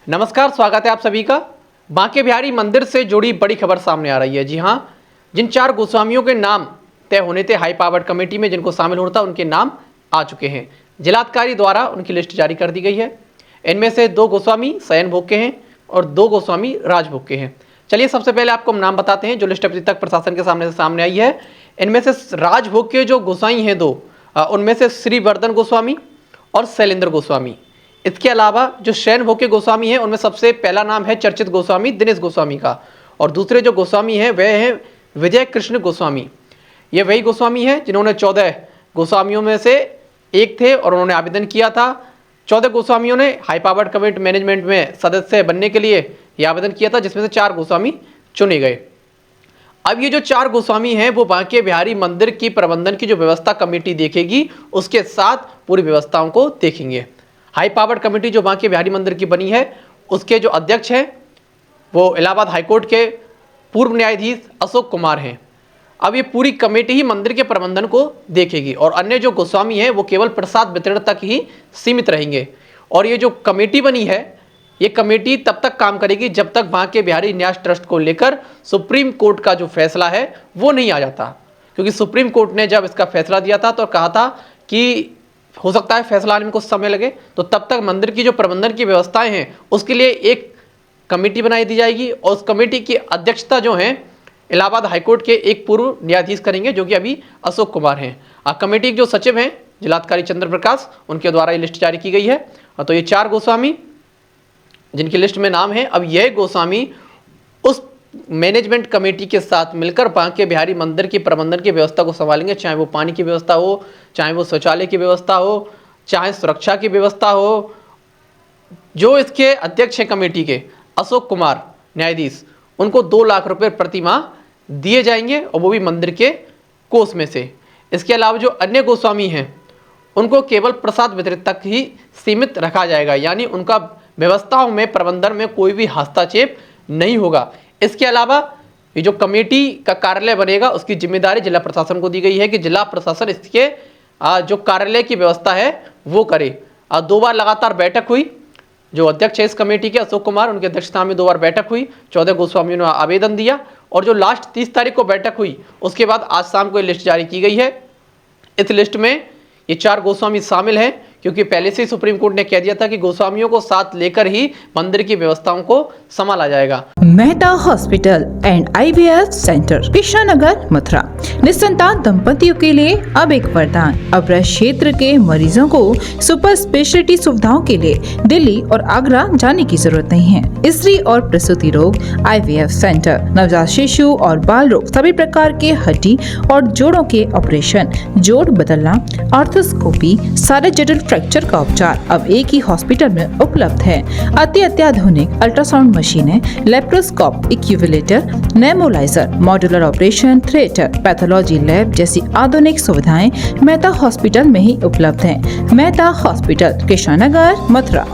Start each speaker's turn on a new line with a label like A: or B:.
A: नमस्कार, स्वागत है आप सभी का। बांके बिहारी मंदिर से जुड़ी बड़ी खबर सामने आ रही है। जी हां, जिन 4 गोस्वामियों के नाम तय होने थे हाई पावर्ड कमेटी में, जिनको शामिल होना था, उनके नाम आ चुके हैं। जिलाधिकारी द्वारा उनकी लिस्ट जारी कर दी गई है। इनमें से 2 गोस्वामी शयन भोग के हैं और 2 गोस्वामी राजभोग के हैं। चलिए सबसे पहले आपको हम नाम बताते हैं जो लिस्ट अभी तक प्रशासन के सामने आई है। इनमें से राजभोग के जो गोसाई हैं 2, उनमें से श्रीवर्धन गोस्वामी और शैलेंद्र गोस्वामी। इसके अलावा जो शयन भोग के गोस्वामी हैं उनमें सबसे पहला नाम है चर्चित गोस्वामी दिनेश गोस्वामी का, और दूसरे जो गोस्वामी हैं वह हैं विजय कृष्ण गोस्वामी। ये वही गोस्वामी हैं जिन्होंने 14 गोस्वामियों में से एक थे और उन्होंने आवेदन किया था। 14 गोस्वामियों ने हाई पावर्ड कमेटी मैनेजमेंट में सदस्य बनने के लिए यह आवेदन किया था, जिसमें से 4 गोस्वामी चुने गए। अब ये जो 4 गोस्वामी हैं वो बांके बिहारी मंदिर की प्रबंधन की जो व्यवस्था कमेटी देखेगी उसके साथ पूरी व्यवस्थाओं को देखेंगे। हाई पावर्ड कमेटी जो बांके बिहारी मंदिर की बनी है उसके जो अध्यक्ष हैं वो इलाहाबाद हाईकोर्ट के पूर्व न्यायाधीश अशोक कुमार हैं। अब ये पूरी कमेटी ही मंदिर के प्रबंधन को देखेगी और अन्य जो गोस्वामी हैं वो केवल प्रसाद वितरण तक ही सीमित रहेंगे। और ये जो कमेटी बनी है ये कमेटी तब तक काम करेगी जब तक बांके बिहारी न्यास ट्रस्ट को लेकर सुप्रीम कोर्ट का जो फैसला है वो नहीं आ जाता। क्योंकि सुप्रीम कोर्ट ने जब इसका फैसला दिया था तो कहा था कि हो सकता है फैसला आने में कुछ समय लगे, तो तब तक मंदिर की जो प्रबंधन की व्यवस्थाएं हैं उसके लिए एक कमेटी बनाई दी जाएगी और उस कमेटी की अध्यक्षता जो है इलाहाबाद हाईकोर्ट के एक पूर्व न्यायाधीश करेंगे जो कि अभी अशोक कुमार हैं। कमेटी के जो सचिव हैं जिलाधिकारी चंद्र प्रकाश, उनके द्वारा ये लिस्ट जारी की गई है। तो ये 4 गोस्वामी जिनकी लिस्ट में नाम है, अब यह गोस्वामी उस मैनेजमेंट कमेटी के साथ मिलकर बांके बिहारी मंदिर की प्रबंधन की व्यवस्था को संभालेंगे, चाहे वो पानी की व्यवस्था हो, चाहे वो शौचालय की व्यवस्था हो, चाहे सुरक्षा की व्यवस्था हो। जो इसके अध्यक्ष हैं कमेटी के अशोक कुमार न्यायाधीश, उनको 2 लाख रुपए प्रति माह दिए जाएंगे और वो भी मंदिर के कोष में से। इसके अलावा जो अन्य गोस्वामी हैं उनको केवल प्रसाद वितरित तक ही सीमित रखा जाएगा, यानी उनका व्यवस्थाओं में प्रबंधन में कोई भी हस्तक्षेप नहीं होगा। इसके अलावा ये जो कमेटी का कार्यालय बनेगा उसकी जिम्मेदारी जिला प्रशासन को दी गई है कि जिला प्रशासन इसके जो कार्यालय की व्यवस्था है वो करे। 2 बार लगातार बैठक हुई। जो अध्यक्ष है इस कमेटी के अशोक कुमार, उनकी अध्यक्षता में 2 बार बैठक हुई। 14 गोस्वामियों ने आवेदन दिया और जो लास्ट 30 तारीख को बैठक हुई उसके बाद आज शाम को ये लिस्ट जारी की गई है। इस लिस्ट में ये 4 गोस्वामी शामिल हैं क्योंकि पहले से ही सुप्रीम कोर्ट ने कह दिया था कि गोस्वामियों को साथ लेकर ही मंदिर की व्यवस्थाओं को संभाला जाएगा।
B: Mehta hospital and IVF centre, Krishnanagar, Mathura. निसंतान दंपतियों के लिए अब एक वरदान। अब क्षेत्र के मरीजों को सुपर स्पेशलिटी सुविधाओं के लिए दिल्ली और आगरा जाने की जरूरत नहीं है। स्त्री और प्रसूति रोग IVF सेंटर, नवजात शिशु और बाल रोग, सभी प्रकार के हड्डी और जोड़ों के ऑपरेशन, जोड़ बदलना, ऑर्थोस्कोपी, सारे जटिल फ्रैक्चर का उपचार अब एक ही हॉस्पिटल में उपलब्ध है। अत्याधुनिक अल्ट्रासाउंड मशीनें, लेप्रोस्कोप, इक्यूविलेटर, nebuliser, modular operation theatre, pathology lab जैसी आधुनिक सुविधाएं मेहता हॉस्पिटल में ही उपलब्ध हैं। मेहता हॉस्पिटल, कृष्णानगर, मथुरा।